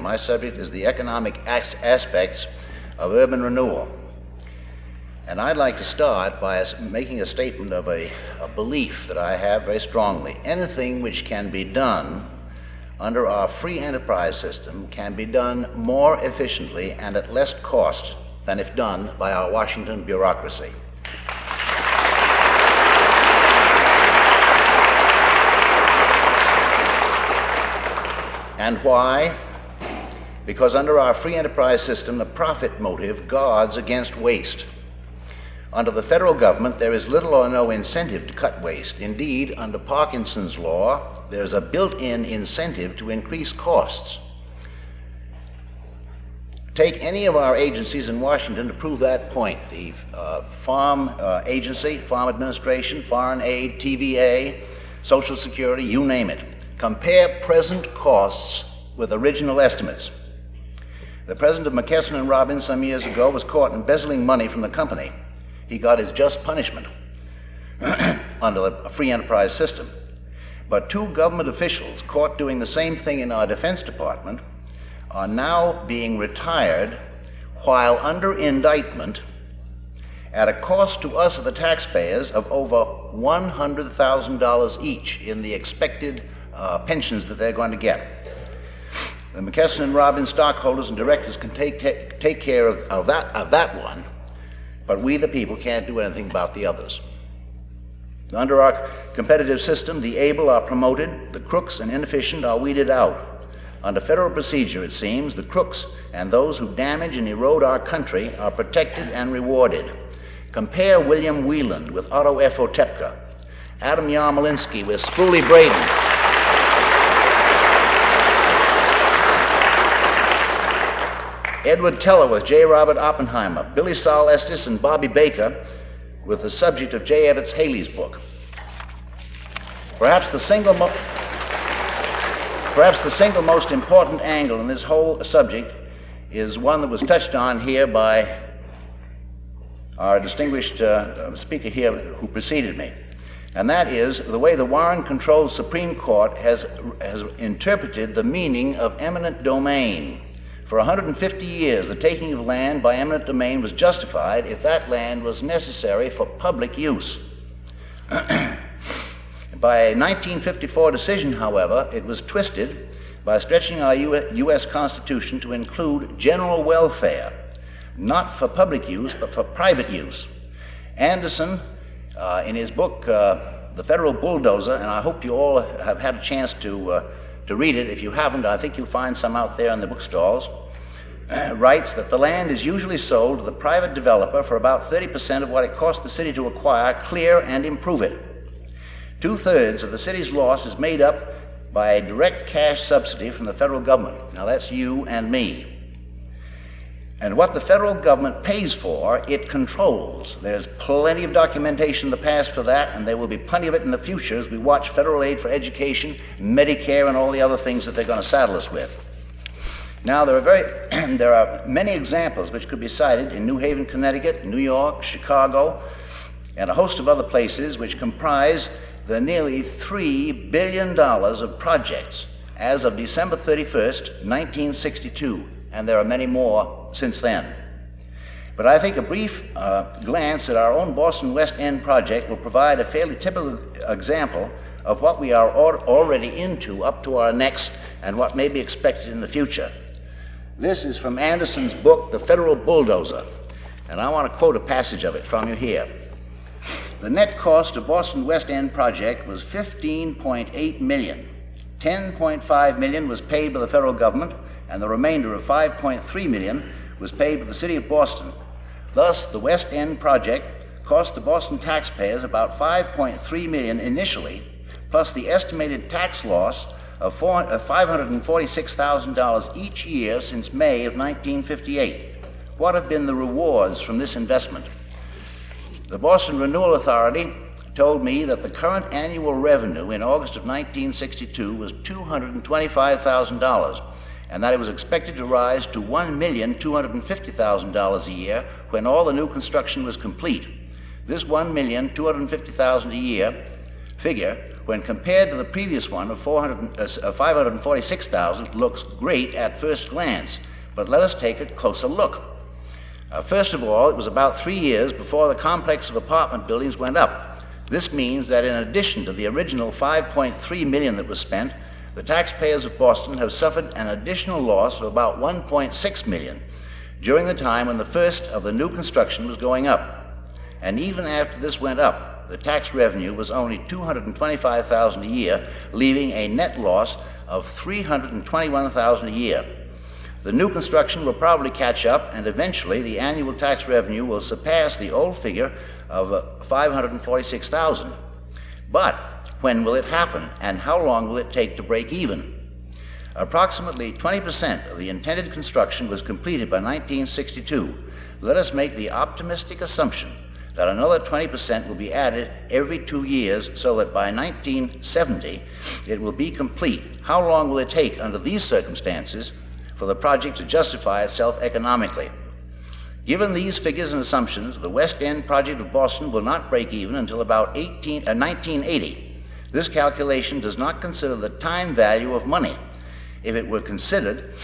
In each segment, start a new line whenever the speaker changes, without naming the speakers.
My subject is the economic aspects of urban renewal. And I'd like to start by making a statement of a belief that I have very strongly. Anything which can be done under our free enterprise system can be done more efficiently and at less cost than if done by our Washington bureaucracy. And why? Because under our free enterprise system, the profit motive guards against waste. Under the federal government, there is little or no incentive to cut waste. Indeed, under Parkinson's law, there's a built-in incentive to increase costs. Take any of our agencies in Washington to prove that point. The Farm Agency, Farm Administration, Foreign Aid, TVA, Social Security, you name it. Compare present costs with original estimates. The president of McKesson & Robbins some years ago was caught embezzling money from the company. He got his just punishment under the free enterprise system. But two government officials caught doing the same thing in our Defense Department are now being retired while under indictment at a cost to us, the taxpayers, of over $100,000 each in the expected pensions that they're going to get. The McKesson & Robbins stockholders and directors can take care of that one, but we, the people, can't do anything about the others. Under our competitive system, the able are promoted, the crooks and inefficient are weeded out. Under federal procedure, it seems, the crooks and those who damage and erode our country are protected and rewarded. Compare William Wieland with Otto F. Otepka, Adam Yarmolinsky with Spoolie Braden, Edward Teller with J. Robert Oppenheimer, Billy Saul Estes and Bobby Baker with the subject of J. Evetts Haley's book. Perhaps the single most important angle in this whole subject is one that was touched on here by our distinguished speaker here who preceded me, and that is the way the Warren-controlled Supreme Court has interpreted the meaning of eminent domain. For 150 years, the taking of land by eminent domain was justified if that land was necessary for public use. By a 1954 decision, however, it was twisted by stretching our U.S. Constitution to include general welfare, not for public use, but for private use. Anderson, in his book, The Federal Bulldozer, and I hope you all have had a chance to read it. If you haven't, I think you'll find some out there in the bookstalls, writes that the land is usually sold to the private developer for about 30% of what it cost the city to acquire, clear, and improve it. 2/3 of the city's loss is made up by a direct cash subsidy from the federal government. Now that's you and me. And what the federal government pays for, it controls. There's plenty of documentation in the past for that, and there will be plenty of it in the future as we watch federal aid for education, Medicare, and all the other things that they're going to saddle us with. Now, there are many examples which could be cited in New Haven, Connecticut, New York, Chicago, and a host of other places which comprise the nearly $3 billion of projects as of December 31st, 1962, and there are many more since then. But I think a brief glance at our own Boston West End project will provide a fairly typical example of what we are already into up to our necks and what may be expected in the future. This is from Anderson's book, The Federal Bulldozer, and I want to quote a passage of it from you here. The net cost of Boston West End project was $15.8 million. $10.5 million was paid by the federal government, and the remainder of $5.3 million was paid by the city of Boston. Thus, the West End project cost the Boston taxpayers about $5.3 million initially, plus the estimated tax loss of $546,000 each year since May of 1958. What have been the rewards from this investment? The Boston Renewal Authority told me that the current annual revenue in August of 1962 was $225,000, and that it was expected to rise to $1,250,000 a year when all the new construction was complete. This $1,250,000 a year figure when compared to the previous one of 546,000, looks great at first glance, but let us take a closer look. First of all, it was about 3 years before the complex of apartment buildings went up. This means that in addition to the original $5.3 million that was spent, the taxpayers of Boston have suffered an additional loss of about $1.6 million during the time when the first of the new construction was going up. And even after this went up, the tax revenue was only $225,000 a year, leaving a net loss of $321,000 a year. The new construction will probably catch up, and eventually the annual tax revenue will surpass the old figure of $546,000. But when will it happen, and how long will it take to break even? Approximately 20% of the intended construction was completed by 1962. Let us make the optimistic assumption that another 20% will be added every 2 years, so that by 1970 it will be complete. How long will it take under these circumstances for the project to justify itself economically? Given these figures and assumptions, the West End project of Boston will not break even until about 1980. This calculation does not consider the time value of money. If it were considered,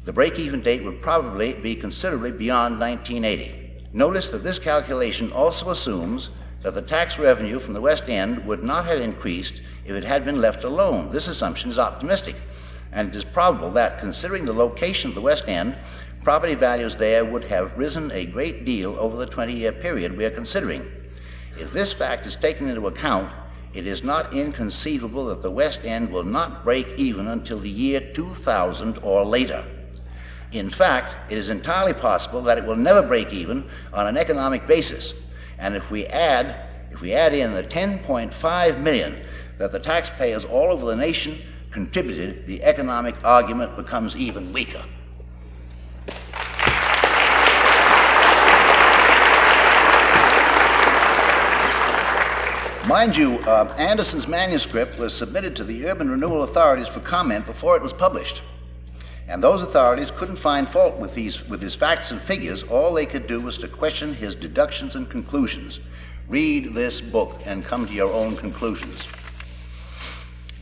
the break-even date would probably be considerably beyond 1980. Notice that this calculation also assumes that the tax revenue from the West End would not have increased if it had been left alone. This assumption is optimistic, and it is probable that, considering the location of the West End, property values there would have risen a great deal over the 20-year period we are considering. If this fact is taken into account, it is not inconceivable that the West End will not break even until the year 2000 or later. In fact, it is entirely possible that it will never break even on an economic basis. And if we add in the $10.5 million that the taxpayers all over the nation contributed, the economic argument becomes even weaker. Mind you, Anderson's manuscript was submitted to the urban renewal authorities for comment before it was published. And those authorities couldn't find fault with his facts and figures. All they could do was to question his deductions and conclusions. Read this book and come to your own conclusions.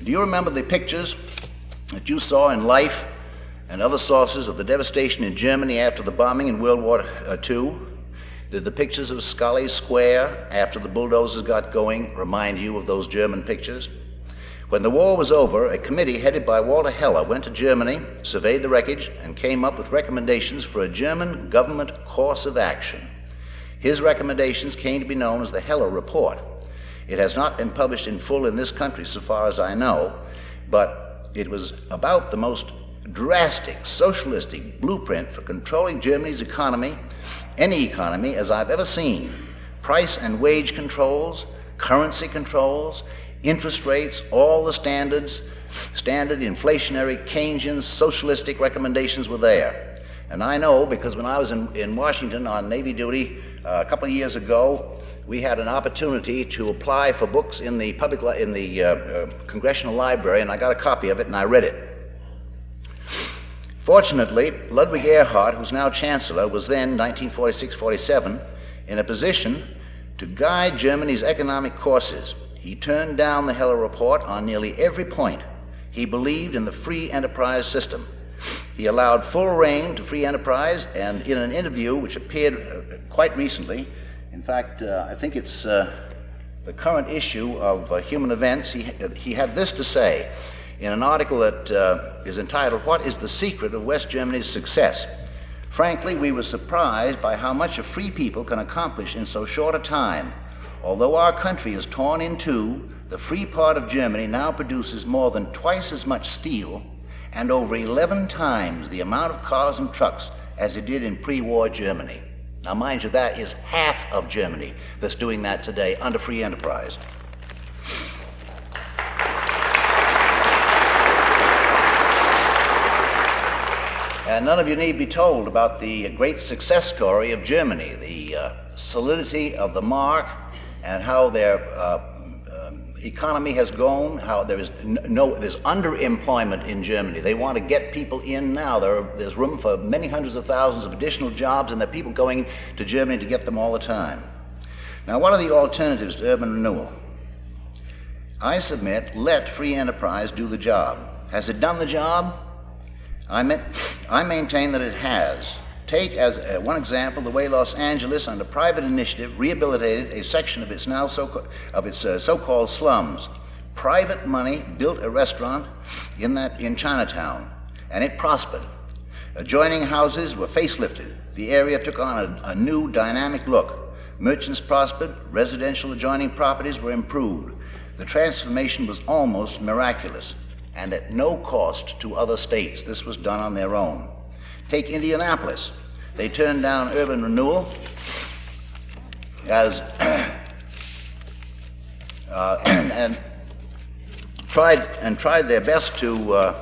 Do you remember the pictures that you saw in Life and other sources of the devastation in Germany after the bombing in World War II? Did the pictures of Scully Square after the bulldozers got going remind you of those German pictures? When the war was over, a committee headed by Walter Heller went to Germany, surveyed the wreckage, and came up with recommendations for a German government course of action. His recommendations came to be known as the Heller Report. It has not been published in full in this country so far as I know, but it was about the most drastic socialistic blueprint for controlling Germany's economy, any economy, as I've ever seen. Price and wage controls, currency controls, interest rates, all the standard inflationary Keynesian socialistic recommendations were there. And I know because when I was in Washington on Navy duty a couple of years ago, we had an opportunity to apply for books in the Congressional Library, and I got a copy of it and I read it. Fortunately, Ludwig Erhard, who's now Chancellor, was then, 1946-47, in a position to guide Germany's economic courses. He turned down the Heller Report on nearly every point. He believed in the free enterprise system. He allowed full rein to free enterprise, and in an interview which appeared quite recently, in fact, I think it's the current issue of Human Events, he had this to say in an article that is entitled, "What is the Secret of West Germany's Success?" Frankly, we were surprised by how much a free people can accomplish in so short a time. Although our country is torn in two, the free part of Germany now produces more than twice as much steel and over 11 times the amount of cars and trucks as it did in pre-war Germany. Now, mind you, that is half of Germany that's doing that today under free enterprise. And none of you need be told about the great success story of Germany, the solidity of the mark, and how their economy has grown, how there's underemployment in Germany. They want to get people in now. There's room for many hundreds of thousands of additional jobs, and there are people going to Germany to get them all the time. Now, what are the alternatives to urban renewal? I submit, let free enterprise do the job. Has it done the job? I maintain that it has. Take as one example the way Los Angeles, under private initiative, rehabilitated a section of its so-called slums. Private money built a restaurant in Chinatown, and it prospered. Adjoining houses were facelifted. The area took on a new, dynamic look. Merchants prospered. Residential adjoining properties were improved. The transformation was almost miraculous, and at no cost to other states. This was done on their own. Take Indianapolis. They turned down urban renewal as and tried their best to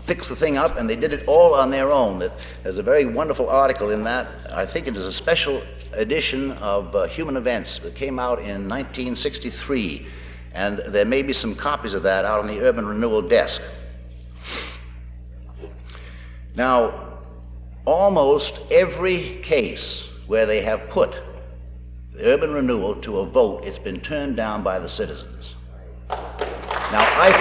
fix the thing up, and they did it all on their own. There's a very wonderful article in that. I think it is a special edition of Human Events that came out in 1963, and there may be some copies of that out on the Urban Renewal desk. Now, almost every case where they have put the urban renewal to a vote, it's been turned down by the citizens. Now, I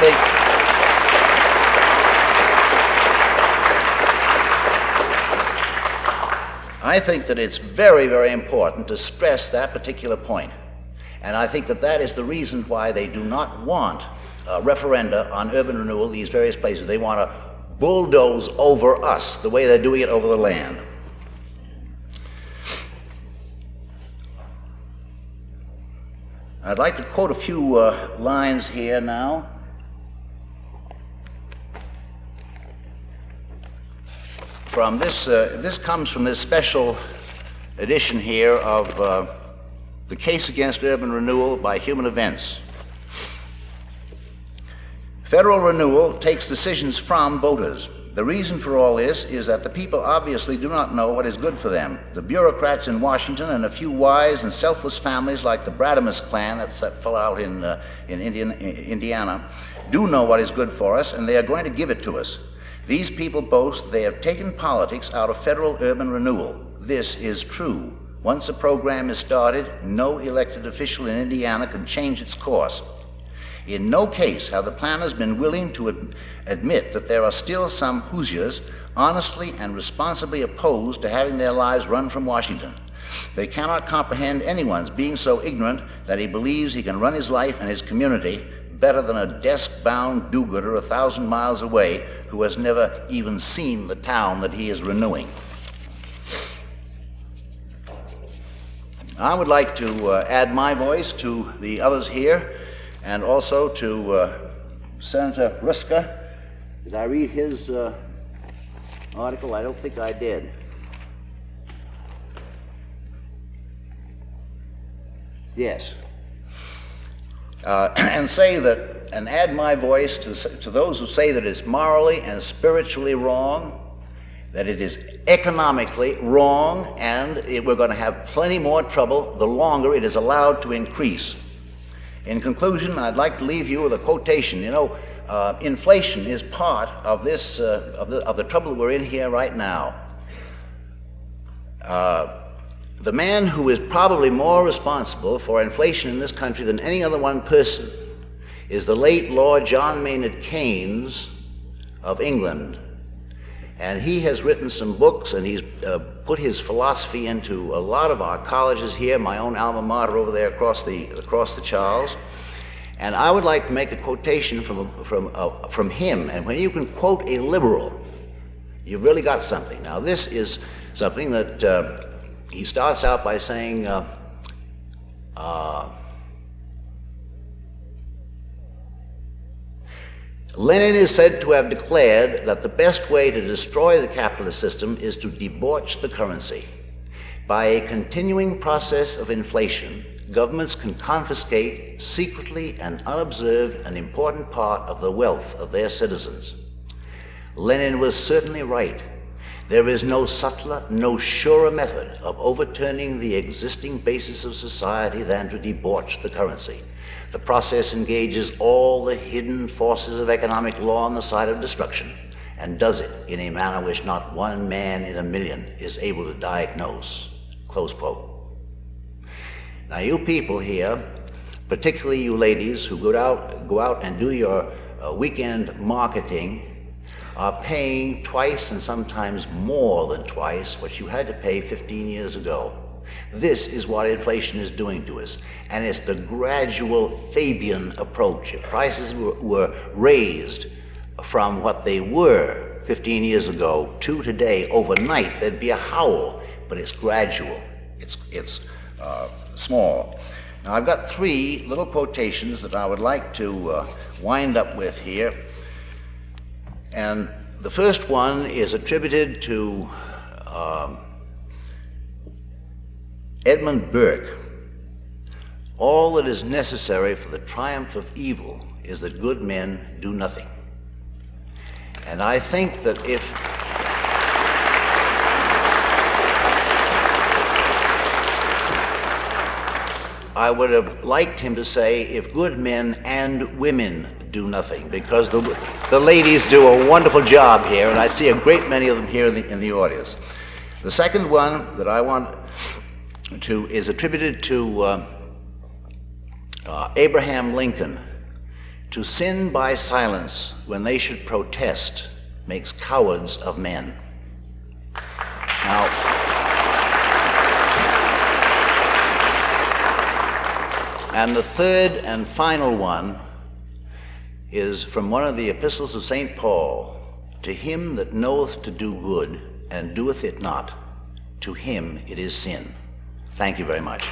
think that it's very, very important to stress that particular point. And I think that that is the reason why they do not want referenda on urban renewal, these various places. They want to bulldoze over us the way they're doing it over the land. I'd like to quote a few lines here now. From this comes from this special edition here of The Case Against Urban Renewal by Human Events. Federal renewal takes decisions from voters. The reason for all this is that the people obviously do not know what is good for them. The bureaucrats in Washington and a few wise and selfless families like the Bradamus clan that fell out in Indiana do know what is good for us, and they are going to give it to us. These people boast they have taken politics out of federal urban renewal. This is true. Once a program is started, no elected official in Indiana can change its course. In no case have the planners been willing to admit that there are still some Hoosiers honestly and responsibly opposed to having their lives run from Washington. They cannot comprehend anyone's being so ignorant that he believes he can run his life and his community better than a desk-bound do-gooder 1,000 miles away who has never even seen the town that he is renewing. I would like to add my voice to the others here, and also to Senator Ruska. Did I read his article? I don't think I did. Yes. And add my voice to those who say that it's morally and spiritually wrong, that it is economically wrong, and we're going to have plenty more trouble the longer it is allowed to increase. In conclusion, I'd like to leave you with a quotation. You know, inflation is part of this of the trouble that we're in here right now. The man who is probably more responsible for inflation in this country than any other one person is the late Lord John Maynard Keynes of England. And he has written some books, and he's put his philosophy into a lot of our colleges here, my own alma mater over there across the Charles. And I would like to make a quotation from him. And when you can quote a liberal, you've really got something. Now, this is something that he starts out by saying, Lenin is said to have declared that the best way to destroy the capitalist system is to debauch the currency. By a continuing process of inflation, governments can confiscate secretly and unobserved an important part of the wealth of their citizens. Lenin was certainly right. There is no subtler, no surer method of overturning the existing basis of society than to debauch the currency. The process engages all the hidden forces of economic law on the side of destruction, and does it in a manner which not one man in a million is able to diagnose. Close quote. Now, you people here particularly you ladies who go out and do your weekend marketing, are paying twice and sometimes more than twice what you had to pay 15 years ago. This is what inflation is doing to us, and it's the gradual Fabian approach. If prices were raised from what they were 15 years ago to today overnight, there'd be a howl, but it's gradual. It's small. Now, I've got three little quotations that I would like to wind up with here, and the first one is attributed to Edmund Burke. All that is necessary for the triumph of evil is that good men do nothing. And I think that if I would have liked him to say, if good men and women do nothing, because the ladies do a wonderful job here, and I see a great many of them here in the audience. The second one that I want to is attributed to Abraham Lincoln. To sin by silence when they should protest makes cowards of men. Now, and the third and final one is from one of the epistles of St. Paul. To him that knoweth to do good and doeth it not, to him it is sin. Thank you very much.